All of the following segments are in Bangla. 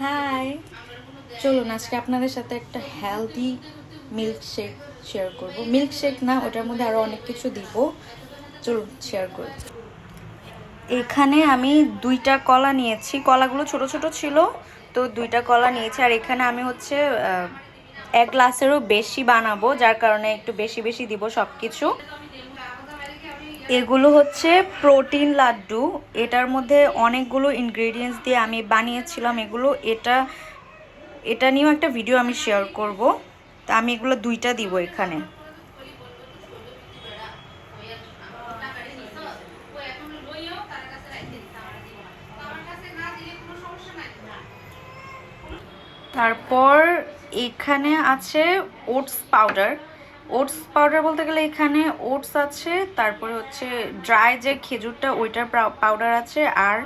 হাই, চলুন আজকে আপনাদের সাথে একটা হেলদি মিল্কশেক শেয়ার করব। মিল্কশেক না, ওটার মধ্যে আরও অনেক কিছু দিব। চলুন শেয়ার করি। এখানে আমি 2টা কলা নিয়েছি, কলাগুলো ছোট ছোট ছিল, তো 2টা কলা নিয়েছি। আর এখানে আমি হচ্ছে 1 গ্লাসেরও বেশি বানাবো, যার কারণে একটু বেশি বেশি দিব সব কিছু। এগুলো হচ্ছে প্রোটিন লাড্ডু। এটার মধ্যে অনেকগুলো ইনগ্রেডিয়েন্টস দিয়ে আমি বানিয়েছিলাম এগুলো। এটা নিয়েও একটা ভিডিও আমি শেয়ার করব। তা আমি এগুলো 2টা দিব এখানে। তারপর এখানে আছে ওটস পাউডার। ওটস পাউডার বলতে গেলে এখানে ওটস আছে, তারপরে হচ্ছে ড্রাই যে খেজুরটা ওইটার পাউডার আছে, আর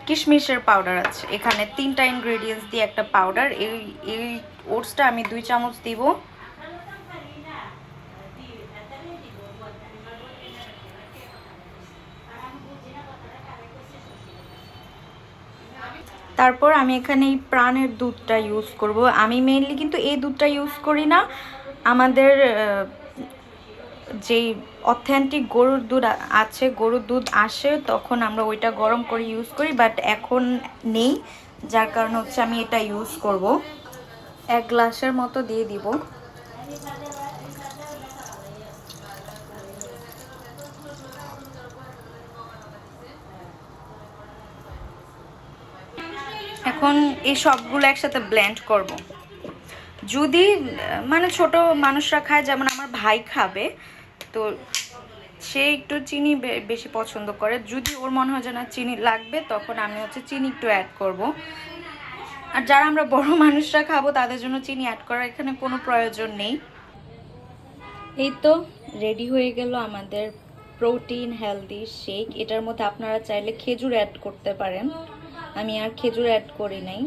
কিশমিশের পাউডার আছে। এখানে 3টা ইনগ্রেডিয়েন্টস দিয়ে একটা পাউডার। এই ওটসটা আমি 2 চামচ দিব। তারপর আমি এখানে এই প্রাণের দুধটা ইউজ করব। আমি মেইনলি কিন্তু এই দুধটা ইউজ করি না, আমাদের যেই অথেন্টিক গরুর দুধ আছে, গরুর দুধ আসে তখন আমরা ওইটা গরম করে ইউজ করি, বাট এখন নেই, যার কারণে হচ্ছে আমি এটা ইউজ করব। 1 গ্লাসের মতো দিয়ে দিব। এখন এই সবগুলো একসাথে ব্লেন্ড করব। যদি মানে ছোট মানুষরা খায়, যেমন আমার ভাই খাবে, তো সে একটু চিনি বেশি পছন্দ করে। যদি ওর মনে হয় যে না চিনি লাগবে, তখন আমি হচ্ছে চিনি একটু অ্যাড করব। আর যারা আমরা বড় মানুষরা খাবো তাদের জন্য চিনি অ্যাড করার এখানে কোনো প্রয়োজন নেই। এই তো রেডি হয়ে গেল আমাদের প্রোটিন হেলদি শেক। এটার মধ্যে আপনারা চাইলে খেজুর অ্যাড করতে পারেন, আমি আর খেজুর অ্যাড করি নাই।